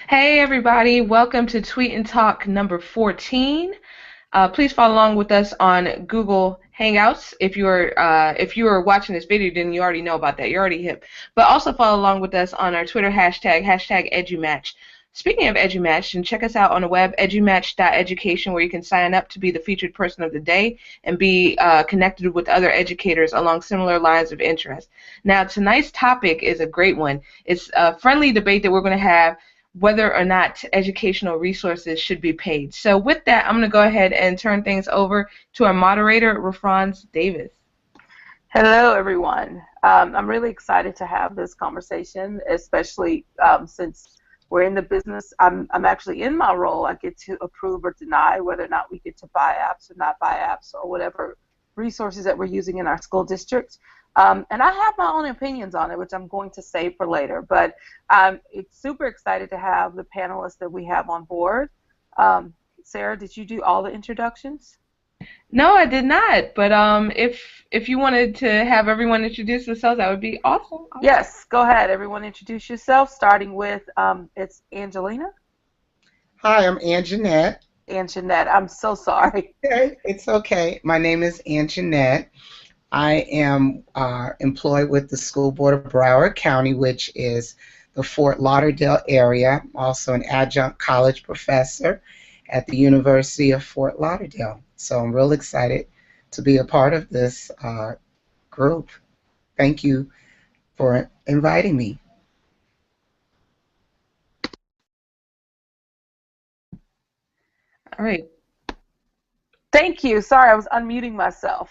Hey everybody, welcome to Tweet and Talk number 14. Please follow along with us on Google Hangouts. If you are watching this video, then you already know about that. You're already hip. But also follow along with us on our Twitter hashtag EduMatch. Speaking of EduMatch, and check us out on the web, edumatch.education, where you can sign up to be the featured person of the day and be connected with other educators along similar lines of interest. Now, tonight's topic is a great one. It's a friendly debate that we're going to have whether or not educational resources should be paid. So with that, I'm going to go ahead and turn things over to our moderator, rafranz Davis. Hello, everyone. I'm really excited to have this conversation, especially since we're in the business. I'm actually in my role. I get to approve or deny whether or not we get to buy apps or not buy apps or whatever resources that we're using in our school districts. And I have my own opinions on it, which I'm going to save for later. But it's super excited to have the panelists that we have on board. Sarah, did you do all the introductions? No, I did not. But if you wanted to have everyone introduce themselves, that would be awesome. Yes, go ahead. Everyone introduce yourself, starting with it's Angelina. Hi, I'm Anjanette. Anjanette, I'm so sorry. Okay, it's okay. My name is Anjanette. I am employed with the School Board of Broward County, which is the Fort Lauderdale area. I'm also an adjunct college professor at the University of Fort Lauderdale. So I'm real excited to be a part of this group. Thank you for inviting me. All right. Thank you. Sorry, I was unmuting myself.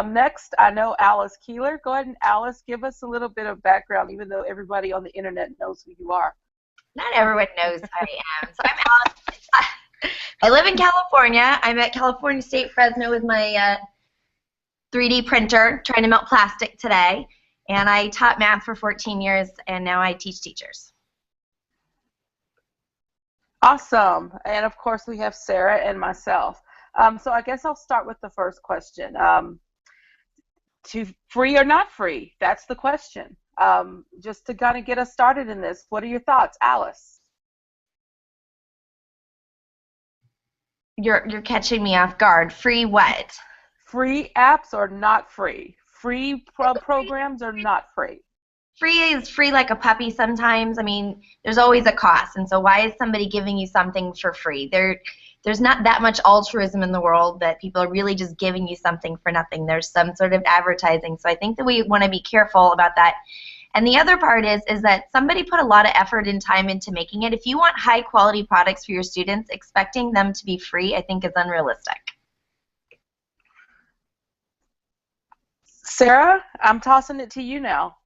Next, I know Alice Keeler. Go ahead and Alice, give us a little bit of background, even though everybody on the internet knows who you are. Not everyone knows who I am. So I'm Alice. I live in California. I'm at California State Fresno with my 3D printer trying to melt plastic today. And I taught math for 14 years, and now I teach teachers. Awesome. And of course, we have Sarah and myself. So I guess I'll start with the first question. To free or not free? That's the question. Just to kind of get us started in this, what are your thoughts, Alice? You're catching me off guard. Free what? Free apps or not free? Free programs or not free? Free is free like a puppy sometimes. I mean, there's always a cost. And so why is somebody giving you something for free? There's not that much altruism in the world that people are really just giving you something for nothing. There's some sort of advertising. So I think that we want to be careful about that. And the other part is that somebody put a lot of effort and time into making it. If you want high quality products for your students, expecting them to be free, I think is unrealistic. Sarah, I'm tossing it to you now.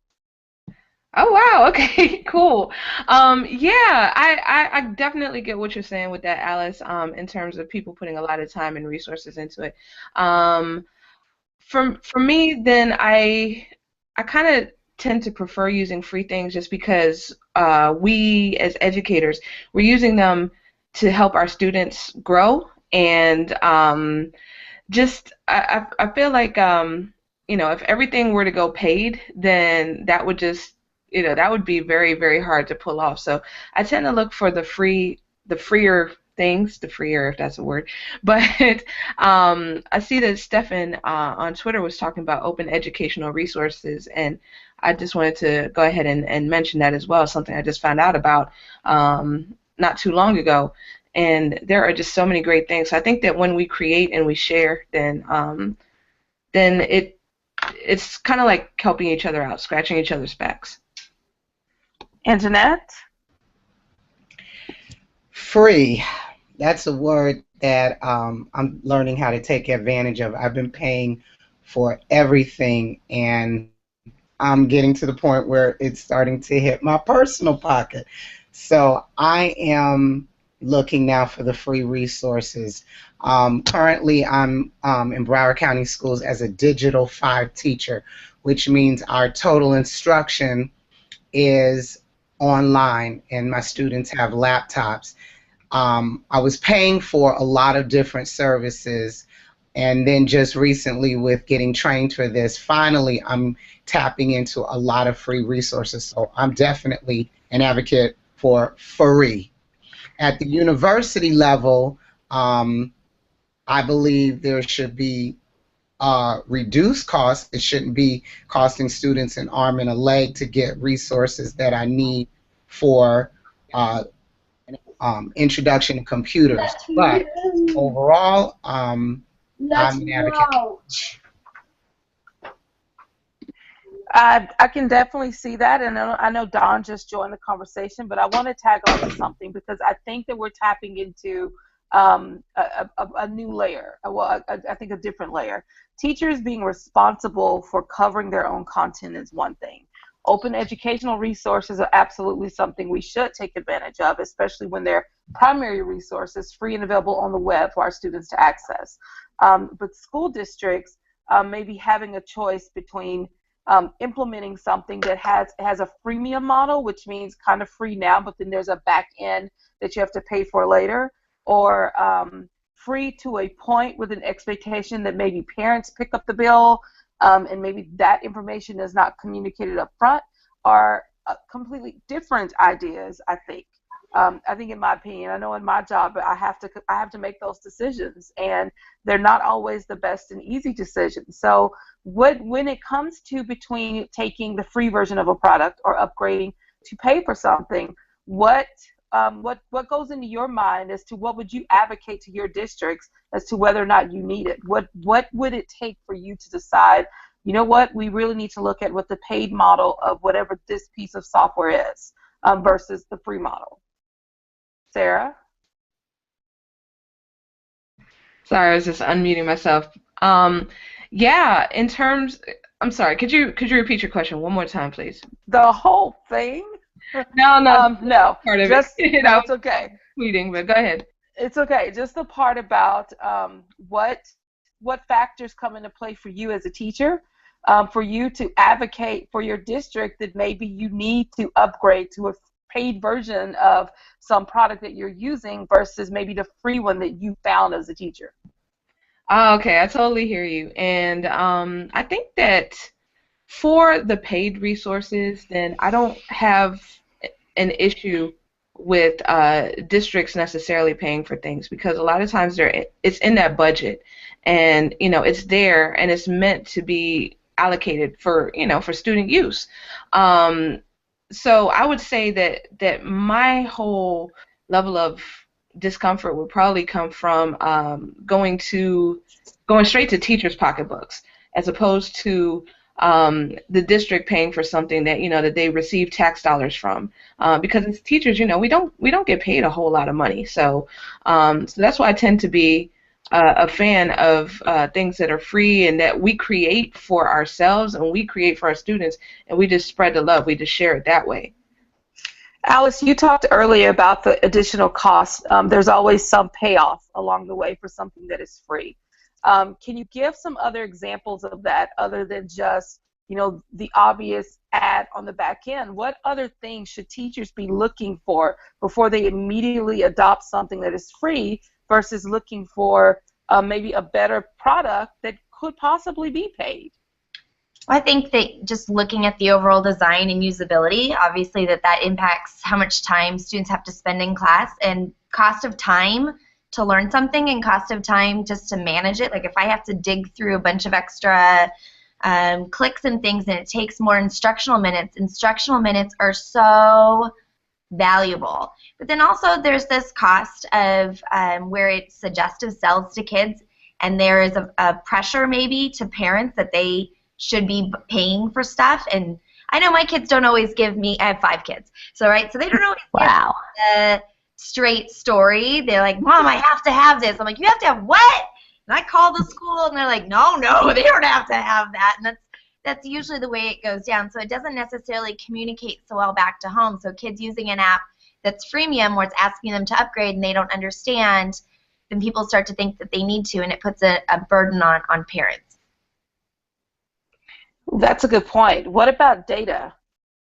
Oh wow, okay, cool. Yeah, I definitely get what you're saying with that, Alice, in terms of people putting a lot of time and resources into it. For me, then I kind of tend to prefer using free things just because we as educators, we're using them to help our students grow, and I feel like if everything were to go paid, then that would just that would be very, very hard to pull off. So I tend to look for the freer things, the freer, if that's a word. But I see that Stefan on Twitter was talking about open educational resources, and I just wanted to go ahead and mention that as well, something I just found out about not too long ago. And there are just so many great things. So I think that when we create and we share, then it's kind of like helping each other out, scratching each other's backs. Anjanette? Free. That's a word that I'm learning how to take advantage of. I've been paying for everything, and I'm getting to the point where it's starting to hit my personal pocket. So I am looking now for the free resources. Currently, I'm in Broward County Schools as a Digital 5 teacher, which means our total instruction is online, and my students have laptops. I was paying for a lot of different services, and then just recently with getting trained for this, finally I'm tapping into a lot of free resources. So I'm definitely an advocate for free. At the university level, I believe there should be reduced costs. It shouldn't be costing students an arm and a leg to get resources that I need for introduction to computers. But overall, I'm an advocate. I can definitely see that, and I know Dawn just joined the conversation, but I want to tag on to something because I think that we're tapping into a new layer. Well, I think a different layer. Teachers being responsible for covering their own content is one thing. Open educational resources are absolutely something we should take advantage of, especially when they're primary resources free and available on the web for our students to access. But school districts may be having a choice between implementing something that has a freemium model, which means kind of free now, but then there's a back end that you have to pay for later, or free to a point with an expectation that maybe parents pick up the bill, and maybe that information is not communicated up front, are completely different ideas, I think. I think in my opinion, I know in my job I have to make those decisions, and they're not always the best and easy decisions. So when it comes to between taking the free version of a product or upgrading to pay for something, what goes into your mind as to what would you advocate to your districts as to whether or not you need it? What would it take for you to decide, you know what, we really need to look at what the paid model of whatever this piece of software is versus the free model? Sarah? Sorry, I was just unmuting myself. Yeah, in terms, I'm sorry, could you repeat your question one more time, please? The whole thing? No, no. Part of just, it. No, it's okay. Tweeting, but go ahead. It's okay. Just the part about what factors come into play for you as a teacher, for you to advocate for your district that maybe you need to upgrade to a paid version of some product that you're using versus maybe the free one that you found as a teacher. Oh, okay, I totally hear you. And I think that for the paid resources, then I don't have an issue with districts necessarily paying for things, because a lot of times it's in that budget, and it's there and it's meant to be allocated for for student use. So I would say that my whole level of discomfort would probably come from going straight to teachers' pocketbooks, as opposed to the district paying for something that that they receive tax dollars from, because as teachers, we don't get paid a whole lot of money. So that's why I tend to be a fan of things that are free and that we create for ourselves and we create for our students, and we just spread the love. We just share it that way. Alice, you talked earlier about the additional cost. There's always some payoff along the way for something that is free. Can you give some other examples of that other than just, the obvious ad on the back end? What other things should teachers be looking for before they immediately adopt something that is free versus looking for maybe a better product that could possibly be paid? I think that just looking at the overall design and usability, obviously that impacts how much time students have to spend in class, and cost of time to learn something and cost of time just to manage it. Like if I have to dig through a bunch of extra clicks and things, and it takes more instructional minutes are so valuable. But then also there's this cost of where it's suggestive sells to kids, and there is a pressure maybe to parents that they should be paying for stuff. And I know my kids don't always give me, I have 5 kids, so they don't always wow. give me a straight story. They're like, Mom, I have to have this. I'm like, you have to have what? And I call the school, and they're like, no, they don't have to have that. And that's usually the way it goes down. So it doesn't necessarily communicate so well back to home. So kids using an app that's freemium where it's asking them to upgrade and they don't understand, then people start to think that they need to, and it puts a burden on parents. That's a good point. What about data?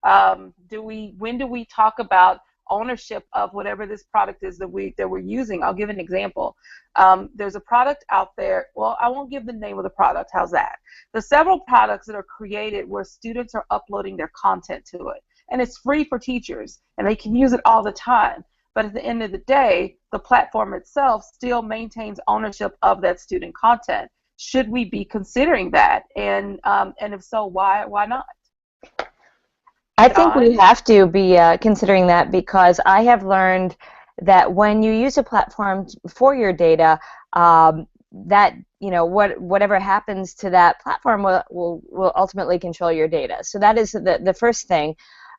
When do we talk about ownership of whatever this product is that we're using? I'll give an example. There's a product out there. Well, I won't give the name of the product. How's that? There's several products that are created where students are uploading their content to it, and it's free for teachers, and they can use it all the time. but at the end of the day, the platform itself still maintains ownership of that student content. Should we be considering that? And if so, why not? I think we have to be considering that, because I have learned that when you use a platform for your data, that whatever happens to that platform will ultimately control your data. So that is the first thing.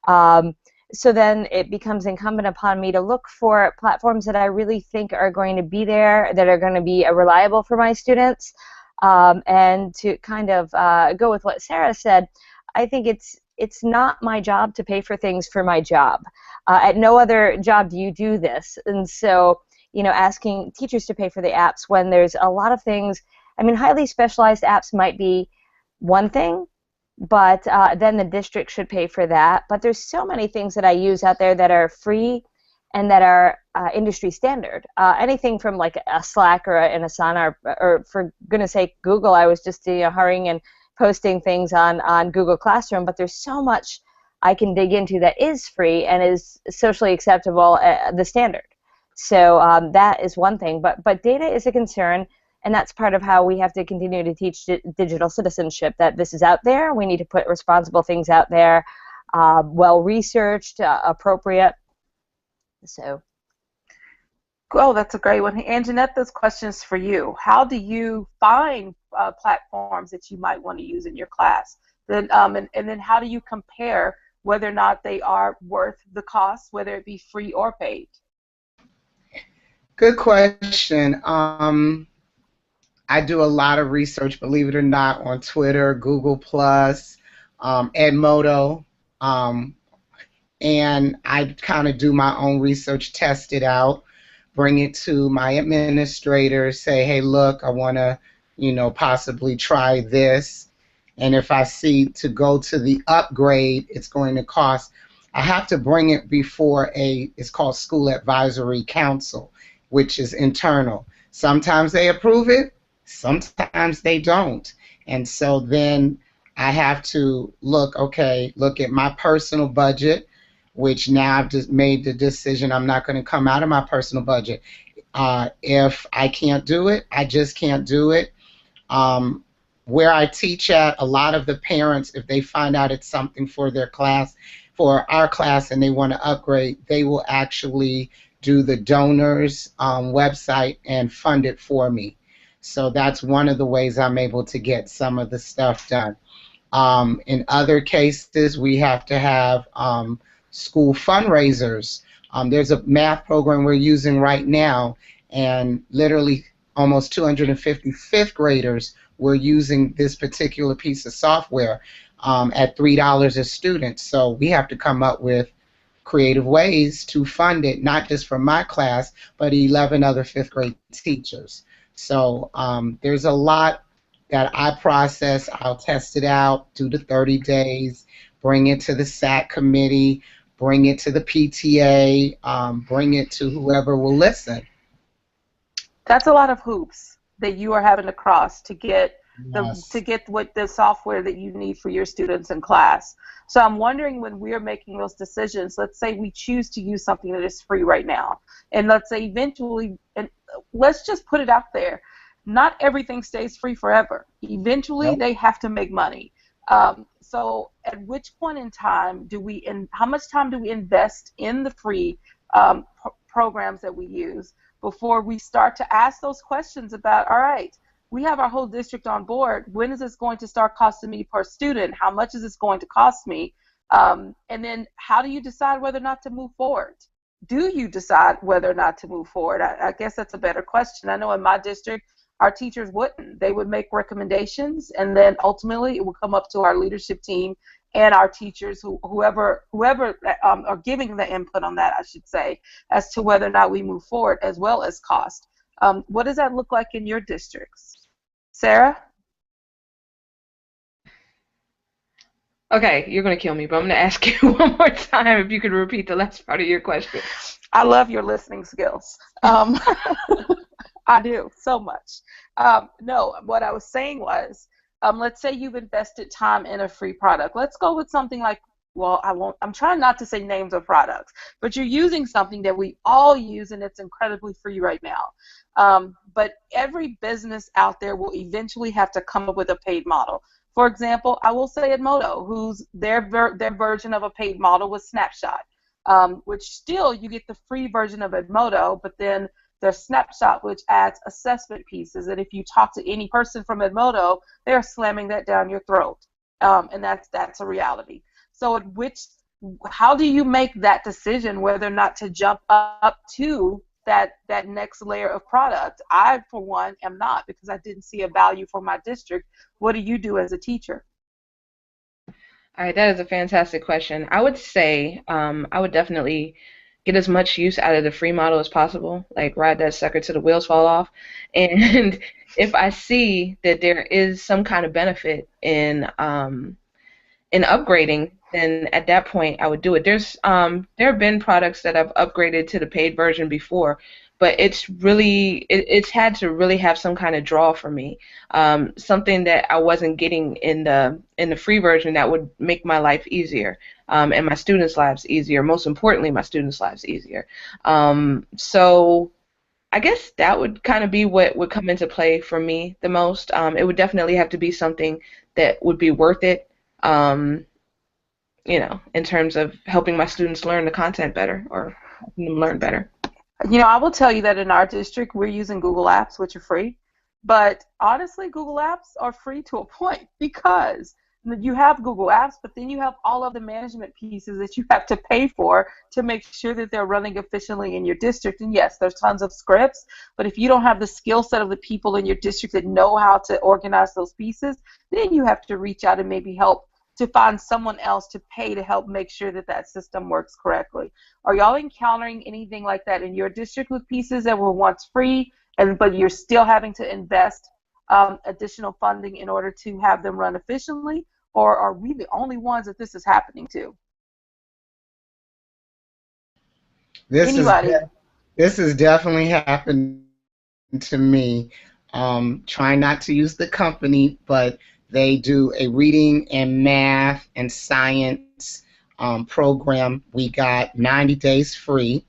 So then it becomes incumbent upon me to look for platforms that I really think are going to be there, that are going to be reliable for my students, and to kind of go with what Sarah said. I think it's not my job to pay for things for my job. At no other job do you do this. And so, asking teachers to pay for the apps when there's a lot of things, I mean, highly specialized apps might be one thing, but then the district should pay for that. But there's so many things that I use out there that are free and that are industry standard. Anything from like a Slack or an Asana, or for goodness sake, Google. I was just hurrying and posting things on Google Classroom, but there's so much I can dig into that is free and is socially acceptable, the standard. So that is one thing, but data is a concern, and that's part of how we have to continue to teach digital citizenship, that this is out there. We need to put responsible things out there, well-researched, appropriate. So. Oh, that's a great one. And Jeanette, this question's for you. How do you find platforms that you might want to use in your class? Then, and then how do you compare whether or not they are worth the cost, whether it be free or paid? Good question. I do a lot of research, believe it or not, on Twitter, Google+, Edmodo, and I kind of do my own research, test it out, bring it to my administrator, say, hey, look, I want to, possibly try this. And if I see to go to the upgrade, it's going to cost, I have to bring it before it's called School Advisory Council, which is internal. Sometimes they approve it, sometimes they don't. And so then I have to look at my personal budget, which now I've just made the decision I'm not going to come out of my personal budget. If I can't do it, I just can't do it. Where I teach at, a lot of the parents, if they find out it's something for their class, for our class, and they want to upgrade, they will actually do the donors website and fund it for me. So that's one of the ways I'm able to get some of the stuff done. In other cases, we have to have school fundraisers. There's a math program we're using right now, and literally almost 250 fifth graders were using this particular piece of software at $3 a student. So we have to come up with creative ways to fund it, not just for my class, but 11 other fifth grade teachers. So there's a lot that I process. I'll test it out, do the 30 days, bring it to the SAC committee, bring it to the PTA, bring it to whoever will listen. That's a lot of hoops that you are having to cross to get Yes. to get what the software that you need for your students in class. So I'm wondering, when we're making those decisions, let's say we choose to use something that is free right now, and let's say eventually, and let's just put it out there, not everything stays free forever. Eventually, Nope. they have to make money. So at which point in time how much time do we invest in the free programs that we use before we start to ask those questions about, all right, we have our whole district on board. When is this going to start costing me per student? How much is this going to cost me? And then how do you decide whether or not to move forward? Do you decide whether or not to move forward? I guess that's a better question. I know in my district, our teachers wouldn't. They would make recommendations, and then ultimately it would come up to our leadership team and our teachers, whoever are giving the input on that, I should say, as to whether or not we move forward, as well as cost. What does that look like in your districts? Sarah? Okay, you're going to kill me, but I'm going to ask you one more time if you could repeat the last part of your question. I love your listening skills. I do so much. No, what I was saying was, let's say you've invested time in a free product. Let's go with something like well, I won't, I'm trying not to say names of products, but you're using something that we all use and it's incredibly free right now. But every business out there will eventually have to come up with a paid model. For example, I will say Edmodo, whose their version of a paid model was Snapshot, which still you get the free version of Edmodo, but then there's Snapshot, which adds assessment pieces. And if you talk to any person from Edmodo, they're slamming that down your throat, and that's a reality. So how do you make that decision whether or not to jump up to that next layer of product? I, for one, am not, because I didn't see a value for my district. What do you do as a teacher? All right, that is a fantastic question. I would say I would definitely get as much use out of the free model as possible, like ride that sucker till the wheels fall off. And if I see that there is some kind of benefit in upgrading, then at that point I would do it. There have been products that I've upgraded to the paid version before, but it's had to really have some kind of draw for me, something that I wasn't getting in the free version that would make my life easier, and my students' lives easier. Most importantly, my students' lives easier. So I guess that would kind of be what would come into play for me the most. It would definitely have to be something that would be worth it. In terms of helping my students learn the content better or helping them learn better. I will tell you that in our district, we're using Google Apps, which are free. But honestly, Google Apps are free to a point, because you have Google Apps, but then you have all of the management pieces that you have to pay for to make sure that they're running efficiently in your district. And yes, there's tons of scripts, but if you don't have the skill set of the people in your district that know how to organize those pieces, then you have to reach out and maybe help to find someone else to pay to help make sure that that system works correctly. Are y'all encountering anything like that in your district with pieces that were once free, but you're still having to invest additional funding in order to have them run efficiently, or are we the only ones that this is happening to? This is definitely happened to me. Trying not to use the company, but they do a reading and math and science program. We got 90 days free.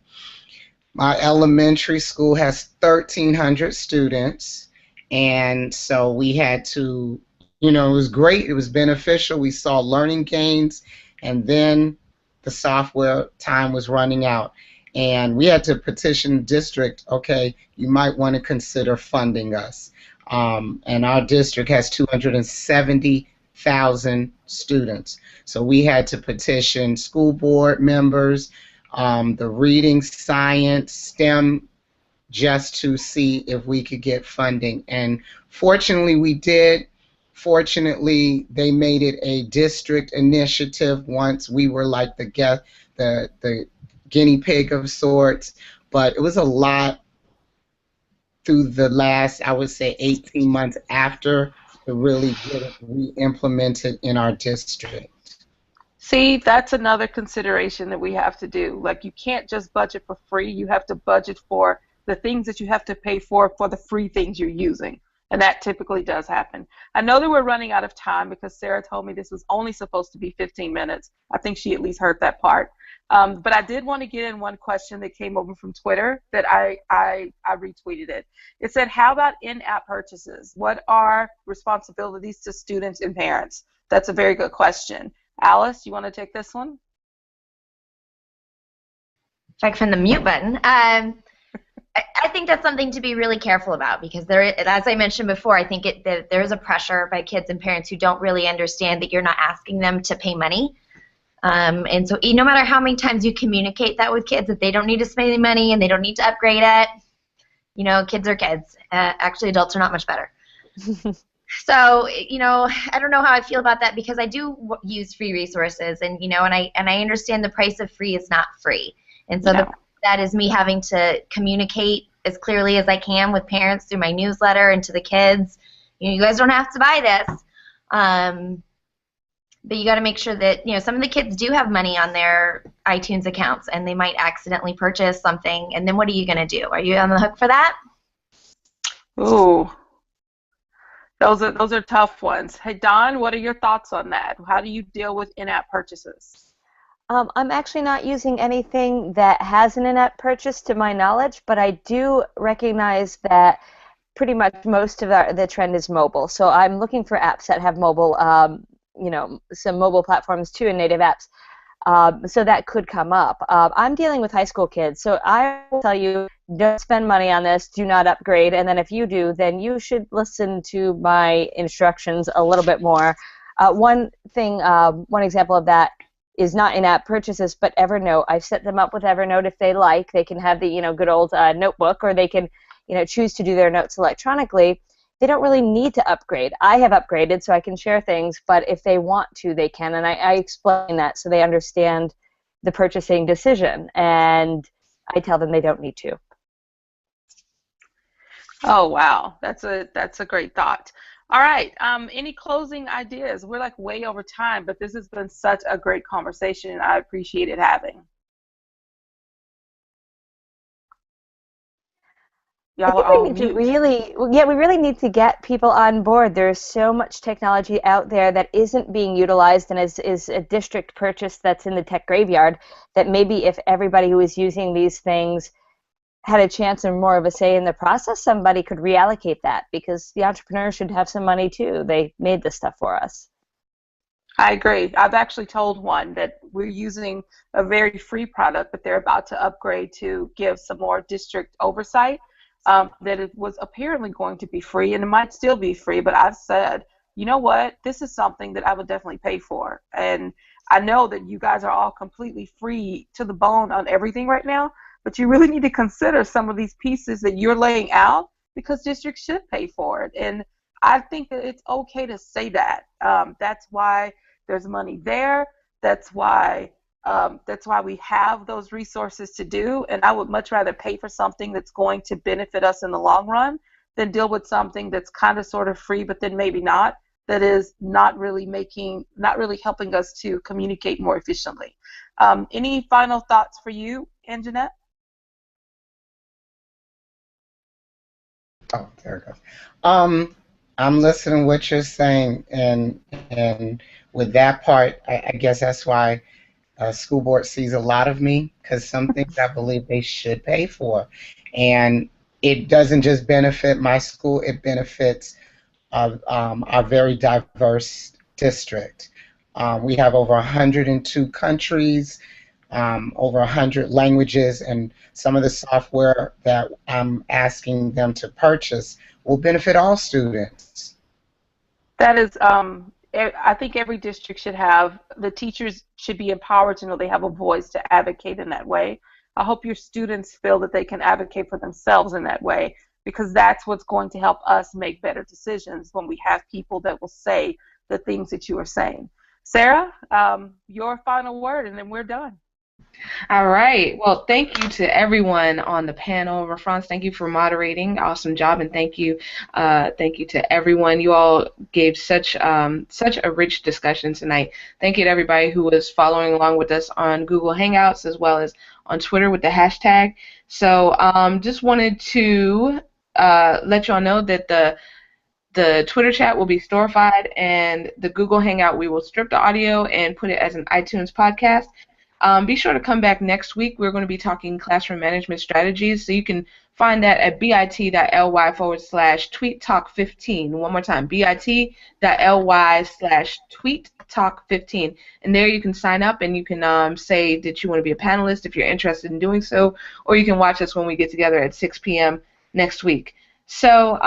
My elementary school has 1,300 students, and so we had to, it was great. It was beneficial. We saw learning gains, and then the software time was running out, and we had to petition the district, okay, you might want to consider funding us. And our district has 270,000 students. So we had to petition school board members, the reading, science, STEM, just to see if we could get funding. And fortunately we did. Fortunately, they made it a district initiative once. We were like the guinea pig of sorts, but it was a lot through the last, I would say, 18 months after to really get it re-implemented in our district. See, that's another consideration that we have to do. Like, you can't just budget for free. You have to budget for the things that you have to pay for the free things you're using. And that typically does happen. I know that we're running out of time because Sarah told me this was only supposed to be 15 minutes. I think she at least heard that part. But I did want to get in one question that came over from Twitter that I retweeted it. It said, how about in-app purchases? What are responsibilities to students and parents? That's a very good question. Alice, you want to take this one? If I can find the mute button. I think that's something to be really careful about, because as I mentioned before, I think that there is a pressure by kids and parents who don't really understand that you're not asking them to pay money. And so no matter how many times you communicate that with kids, that they don't need to spend any money and they don't need to upgrade it, kids are kids. Actually, adults are not much better. So, I don't know how I feel about that, because I do use free resources, and I understand the price of free is not free. And so that is me having to communicate as clearly as I can with parents through my newsletter and to the kids. You guys don't have to buy this. But you got to make sure that, some of the kids do have money on their iTunes accounts, and they might accidentally purchase something, and then what are you going to do? Are you on the hook for that? Ooh. Those are tough ones. Hey, Dawn, what are your thoughts on that? How do you deal with in-app purchases? I'm actually not using anything that has an in-app purchase to my knowledge, but I do recognize that pretty much most of the trend is mobile. So I'm looking for apps that have mobile, some mobile platforms too, and native apps. So that could come up. I'm dealing with high school kids, so I will tell you, don't spend money on this, do not upgrade, and then if you do, then you should listen to my instructions a little bit more. One example of that is not in-app purchases, but Evernote. I've set them up with Evernote if they like. They can have the good old notebook, or they can choose to do their notes electronically. They don't really need to upgrade. I have upgraded so I can share things, but if they want to, they can, and I explain that so they understand the purchasing decision, and I tell them they don't need to. Oh, wow. That's a great thought. All right. Any closing ideas? We're like way over time, but this has been such a great conversation, and I appreciate it having. Y'all are all mute. We really need to get people on board. There's so much technology out there that isn't being utilized and is a district purchase that's in the tech graveyard, that maybe if everybody who is using these things had a chance and more of a say in the process, somebody could reallocate that, because the entrepreneurs should have some money too. They made this stuff for us. I agree. I've actually told one that we're using a very free product, but they're about to upgrade to give some more district oversight. That it was apparently going to be free, and it might still be free, but I've said, you know what, this is something that I would definitely pay for. And I know that you guys are all completely free to the bone on everything right now, but you really need to consider some of these pieces that you're laying out, because districts should pay for it. And I think that it's okay to say that. That's why there's money there. That's why we have those resources to do, and I would much rather pay for something that's going to benefit us in the long run than deal with something that's kind of sort of free, but then maybe not, that is not really helping us to communicate more efficiently. Any final thoughts for you, Anjanette? Oh, there it goes. I'm listening to what you're saying, and with that part, I guess that's why school board sees a lot of me, because some things I believe they should pay for. And it doesn't just benefit my school, it benefits our very diverse district. We have over 102 countries, over 100 languages, and some of the software that I'm asking them to purchase will benefit all students. That is, I think every district should have, the teachers should be empowered to know they have a voice to advocate in that way. I hope your students feel that they can advocate for themselves in that way, because that's what's going to help us make better decisions, when we have people that will say the things that you are saying. Sarah, your final word, and then we're done. All right. Well, thank you to everyone on the panel. Rafranz, thank you for moderating. Awesome job, and thank you to everyone. You all gave such a rich discussion tonight. Thank you to everybody who was following along with us on Google Hangouts as well as on Twitter with the hashtag. So, just wanted to let y'all know that the Twitter chat will be storified, and the Google Hangout, we will strip the audio and put it as an iTunes podcast. Be sure to come back next week. We're going to be talking classroom management strategies, so you can find that at bit.ly/tweettalk15. One more time, bit.ly/tweettalk15. And there you can sign up, and you can say that you want to be a panelist if you're interested in doing so, or you can watch us when we get together at 6 p.m. next week. So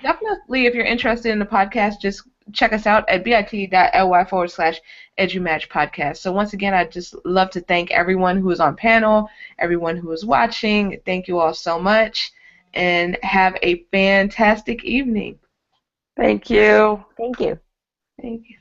definitely, if you're interested in the podcast, just check us out at bit.ly/EduMatch podcast. So once again, I'd just love to thank everyone who is on panel, everyone who is watching. Thank you all so much, and have a fantastic evening. Thank you. Thank you. Thank you.